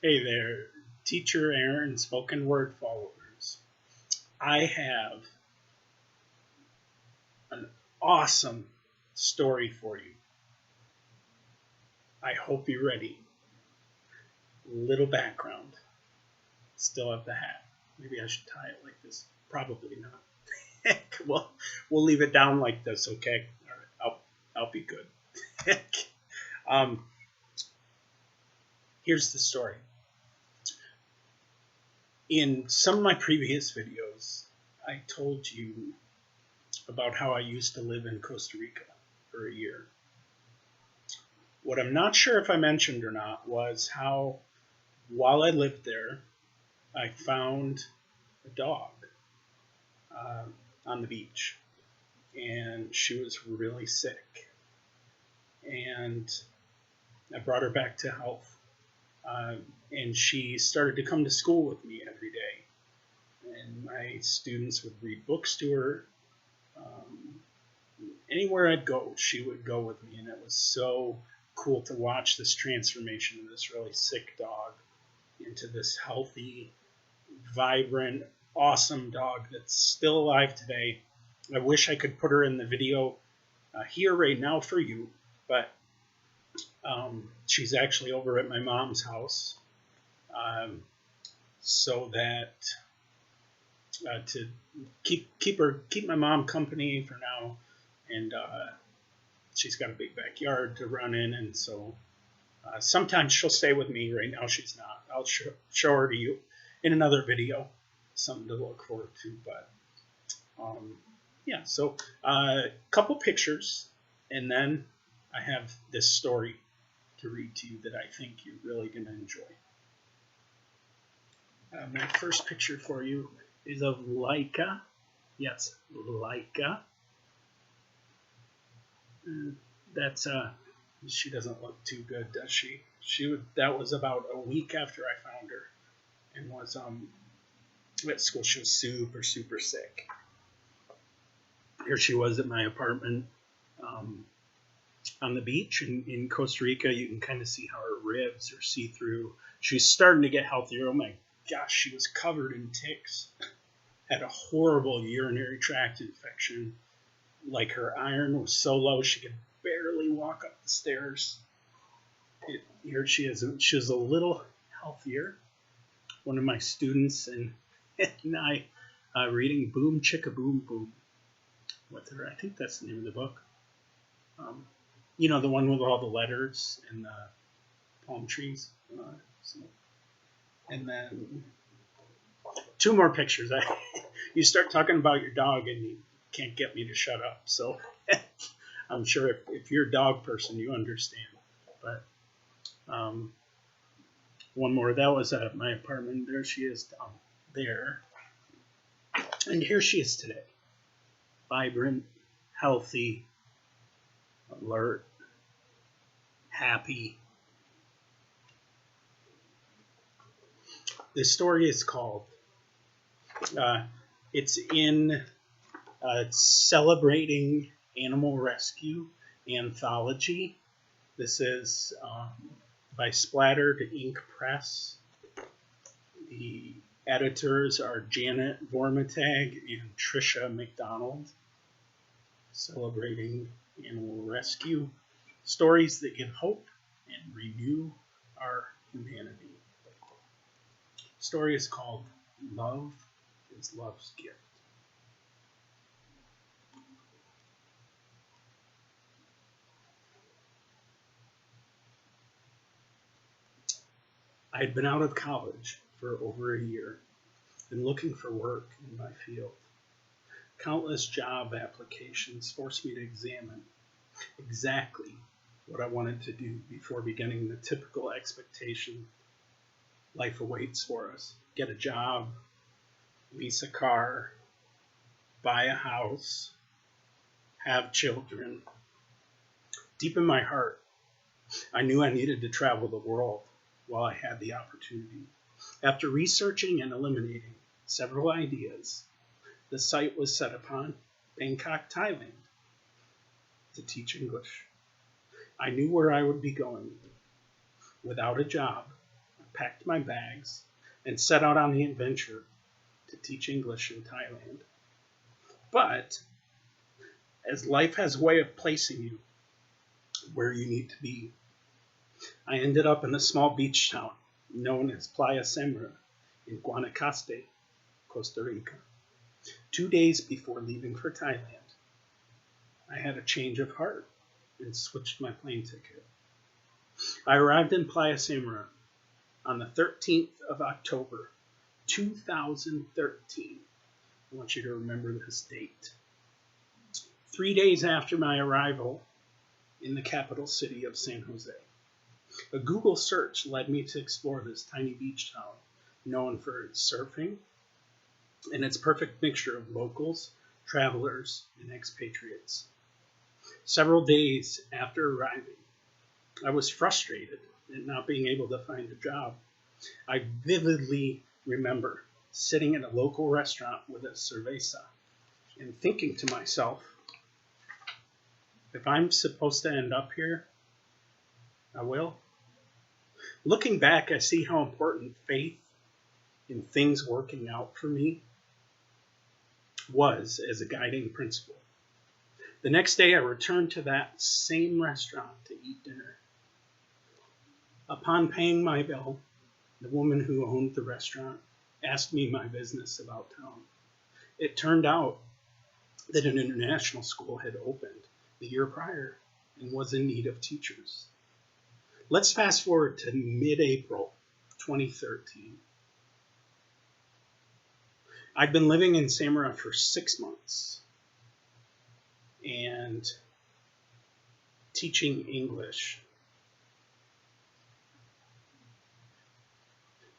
Hey there, Teacher Aaron, spoken word followers. I have an awesome story for you. I hope you're ready. Little background. Still have the hat. Maybe I should tie it like this. Probably not. well, we'll leave it down like this, okay? All right, I'll be good. um, here's the story. In some of my previous videos, I told you about how I used to live in Costa Rica for a year. What I'm not sure if I mentioned or not was how, while I lived there, I found a dog on the beach, and she was really sick, and I brought her back to health, and she started to come to school with me every day, and my students would read books to her. Anywhere I'd go, she would go with me, and it was so cool to watch this transformation of this really sick dog into this healthy, vibrant, awesome dog that's still alive today. I wish I could put her in the video here right now for you, but she's actually over at my mom's house, so that to keep my mom company for now, and she's got a big backyard to run in, and so sometimes she'll stay with me. Right now she's not. I'll show her to you in another video, something to look forward to. But yeah, so a couple pictures, and then I have this story to read to you that I think you're really going to enjoy. My first picture for you is of Laika. Yes, Laika. That's she doesn't look too good, does she? That was about a week after I found her, and was at school. She was super sick. Here she was at my apartment on the beach in Costa Rica. You can kind of see how her ribs are see-through. She's starting to get healthier. Oh my gosh, she was covered in ticks. Had a horrible urinary tract infection. Like, her iron was so low she could barely walk up the stairs. Here she is. She was a little healthier. One of my students and I reading Boom Chicka Boom Boom with her. I think that's the name of the book. You know, the one with all the letters and the palm trees. And then two more pictures. You start talking about your dog and you can't get me to shut up. So I'm sure if you're a dog person, you understand. But one more. That was at my apartment. There she is down there. And here she is today. Vibrant, healthy, alert, happy. This story is called, it's in Celebrating Animal Rescue Anthology. This is by Splattered Ink Press. The editors are Janet Vormatag and Tricia McDonald. Celebrating Animal Rescue. Stories that give hope and renew our humanity. The story is called Love is Love's Gift. I had been out of college for over a year and looking for work in my field. Countless job applications forced me to examine exactly what I wanted to do before beginning the typical expectation life awaits for us. Get a job, lease a car, buy a house, have children. Deep in my heart, I knew I needed to travel the world while I had the opportunity. After researching and eliminating several ideas, the site was set upon Bangkok, Thailand, to teach English. I knew where I would be going. Without a job, a packed my bags, and set out on the adventure to teach English in Thailand. But as life has a way of placing you where you need to be, I ended up in a small beach town known as Playa Semra in Guanacaste, Costa Rica. 2 days before leaving for Thailand, I had a change of heart and switched my plane ticket. I arrived in Playa Semra on the 13th of October, 2013. I want you to remember this date. 3 days after my arrival in the capital city of San Jose, a Google search led me to explore this tiny beach town known for its surfing and its perfect mixture of locals, travelers, and expatriates. Several days after arriving, I was frustrated at not being able to find a job. I vividly remember sitting in a local restaurant with a cerveza and thinking to myself, if I'm supposed to end up here, I will. Looking back, I see how important faith in things working out for me was as a guiding principle. The next day, I returned to that same restaurant to eat dinner. Upon paying my bill, the woman who owned the restaurant asked me my business about town. It turned out that an international school had opened the year prior and was in need of teachers. Let's fast forward to mid-April 2013. I'd been living in Samara for 6 months and teaching English.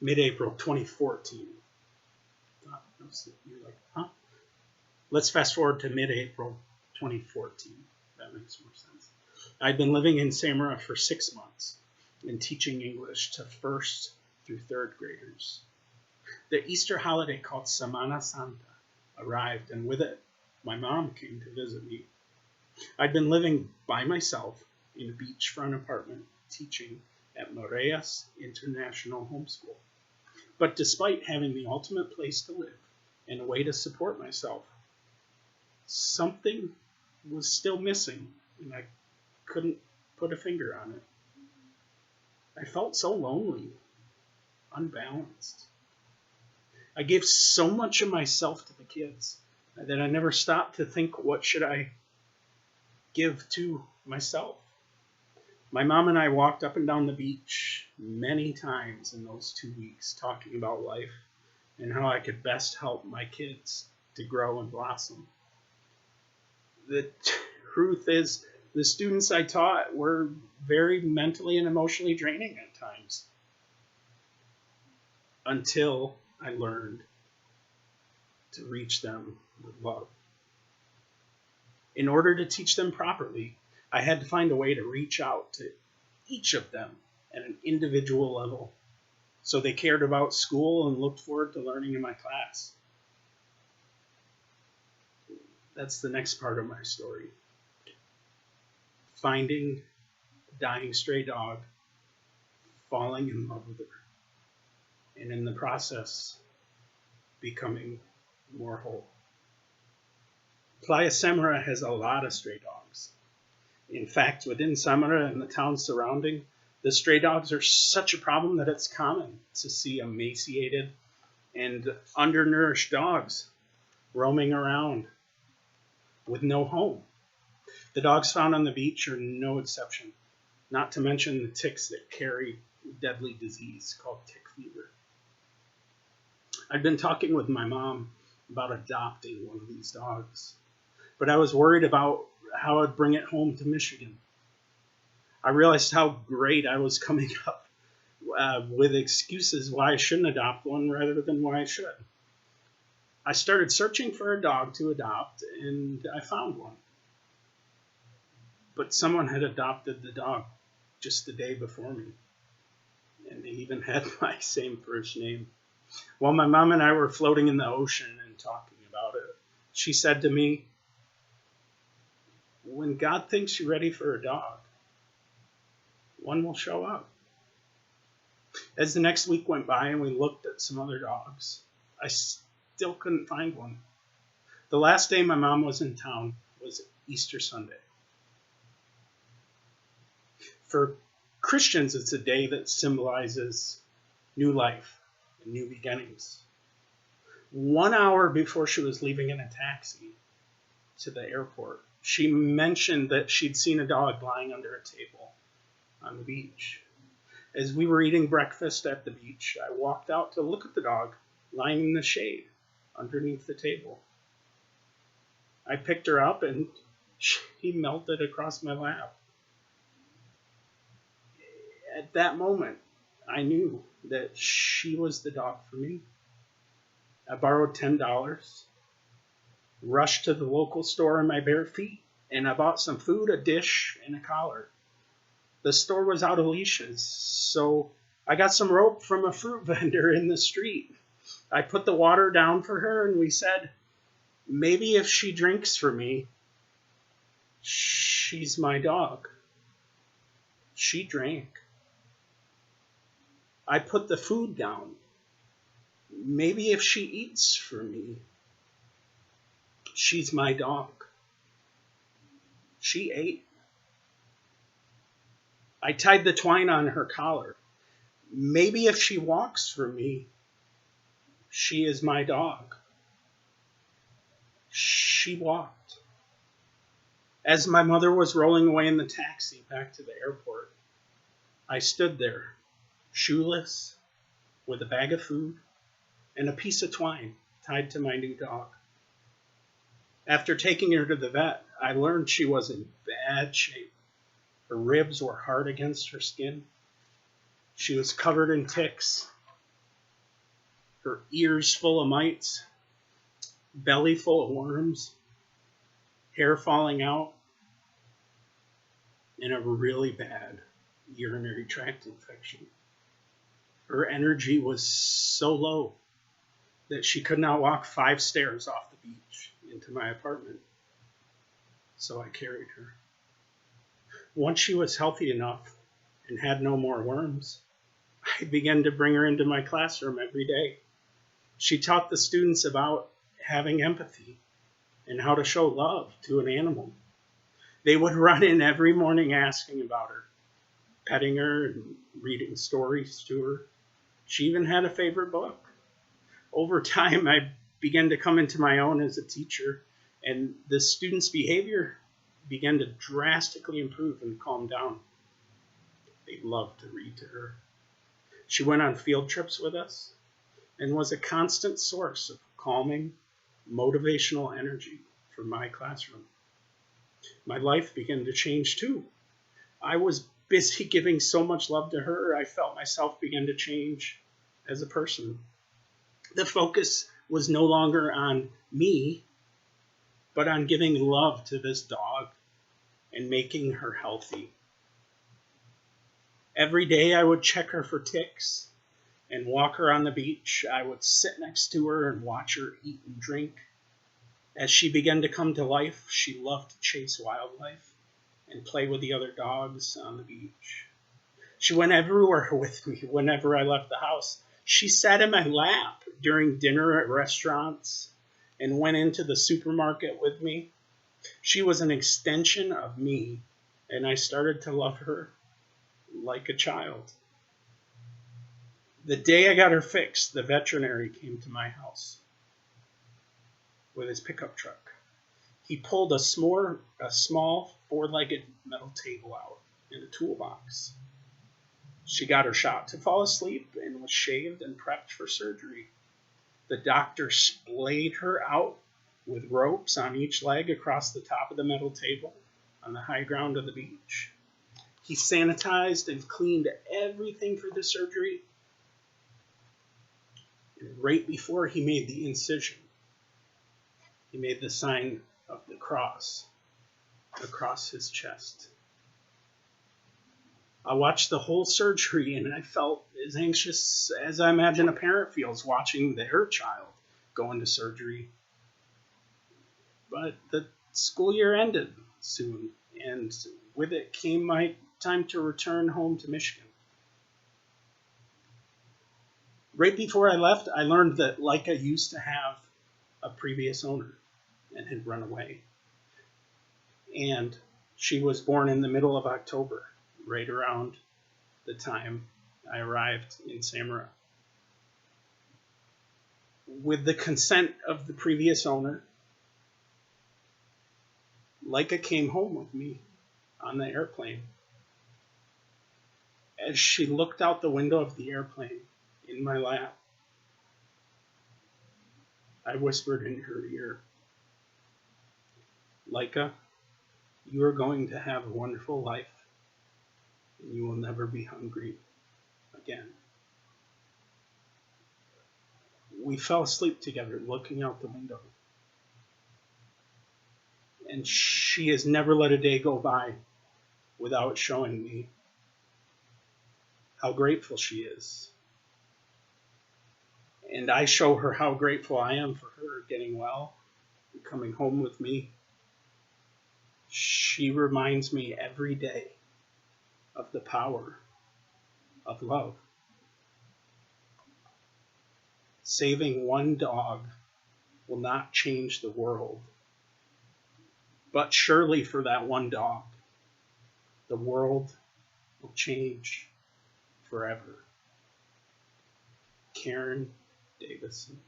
Mid-April 2014. You're like, huh? Let's fast forward to mid-April 2014. That makes more sense. I'd been living in Samara for 6 months and teaching English to first through third graders. The Easter holiday called Semana Santa arrived, and with it, my mom came to visit me. I'd been living by myself in a beachfront apartment teaching at Moreas International Homeschool. But despite having the ultimate place to live and a way to support myself, something was still missing, and I couldn't put a finger on it. I felt so lonely, unbalanced. I gave so much of myself to the kids that I never stopped to think, what should I give to myself? My mom and I walked up and down the beach many times in those 2 weeks talking about life and how I could best help my kids to grow and blossom. The truth is, the students I taught were very mentally and emotionally draining at times, until I learned to reach them with love. In order to teach them properly, I had to find a way to reach out to each of them at an individual level so they cared about school and looked forward to learning in my class. That's the next part of my story. Finding a dying stray dog, falling in love with her, and in the process, becoming more whole. Playa Semra has a lot of stray dogs. In fact, within Samara and the towns surrounding, the stray dogs are such a problem that it's common to see emaciated and undernourished dogs roaming around with no home. The dogs found on the beach are no exception, not to mention the ticks that carry a deadly disease called tick fever. I'd been talking with my mom about adopting one of these dogs, but I was worried about how I'd bring it home to Michigan. I realized how great I was coming up with excuses why I shouldn't adopt one rather than why I should. I started searching for a dog to adopt, and I found one. But someone had adopted the dog just the day before me, and they even had my same first name. While my mom and I were floating in the ocean and talking about it, she said to me, "When God thinks you're ready for a dog, one will show up." As the next week went by and we looked at some other dogs, I still couldn't find one. The last day my mom was in town was Easter Sunday. For Christians, it's a day that symbolizes new life and new beginnings. 1 hour before she was leaving in a taxi to the airport, she mentioned that she'd seen a dog lying under a table on the beach. As we were eating breakfast at the beach, I walked out to look at the dog lying in the shade underneath the table. I picked her up and she melted across my lap. At that moment, I knew that she was the dog for me. I borrowed $10, rushed to the local store in my bare feet, and I bought some food, a dish, and a collar. The store was out of leashes, so I got some rope from a fruit vendor in the street. I put the water down for her, and we said, maybe if she drinks for me, she's my dog. She drank. I put the food down. Maybe if she eats for me, she's my dog. She ate. I tied the twine on her collar. Maybe if she walks for me, she is my dog. She walked. As my mother was rolling away in the taxi back to the airport, I stood there, shoeless, with a bag of food and a piece of twine tied to my new dog. After taking her to the vet, I learned she was in bad shape. Her ribs were hard against her skin. She was covered in ticks, her ears full of mites, belly full of worms, hair falling out, and a really bad urinary tract infection. Her energy was so low that she could not walk 5 stairs off the beach into my apartment. So I carried her. Once she was healthy enough and had no more worms, I began to bring her into my classroom every day. She taught the students about having empathy and how to show love to an animal. They would run in every morning asking about her, petting her and reading stories to her. She even had a favorite book. Over time, I began to come into my own as a teacher, and the students' behavior began to drastically improve and calm down. They loved to read to her. She went on field trips with us and was a constant source of calming, motivational energy for my classroom. My life began to change too. I was busy giving so much love to her, I felt myself begin to change as a person. The focus was no longer on me, but on giving love to this dog and making her healthy. Every day I would check her for ticks and walk her on the beach. I would sit next to her and watch her eat and drink. As she began to come to life, she loved to chase wildlife and play with the other dogs on the beach. She went everywhere with me whenever I left the house. She sat in my lap during dinner at restaurants and went into the supermarket with me. She was an extension of me, and I started to love her like a child. The day I got her fixed, the veterinary came to my house with his pickup truck. He pulled a small 4-legged metal table out in a toolbox. She got her shot to fall asleep and was shaved and prepped for surgery. The doctor splayed her out with ropes on each leg across the top of the metal table on the high ground of the beach. He sanitized and cleaned everything for the surgery. And right before he made the incision, he made the sign of the cross across his chest. I watched the whole surgery and I felt as anxious as I imagine a parent feels watching their child go into surgery. But the school year ended soon, and with it came my time to return home to Michigan. Right before I left, I learned that Leica used to have a previous owner and had run away. And she was born in the middle of October, right around the time I arrived in Samara. With the consent of the previous owner, Leica came home with me on the airplane. As she looked out the window of the airplane in my lap, I whispered in her ear, Leica, you are going to have a wonderful life, and you will never be hungry again. We fell asleep together looking out the window. And she has never let a day go by without showing me how grateful she is. And I show her how grateful I am for her getting well and coming home with me. She reminds me every day of the power of love. Saving one dog will not change the world, but surely for that one dog, the world will change forever. Karen Davison.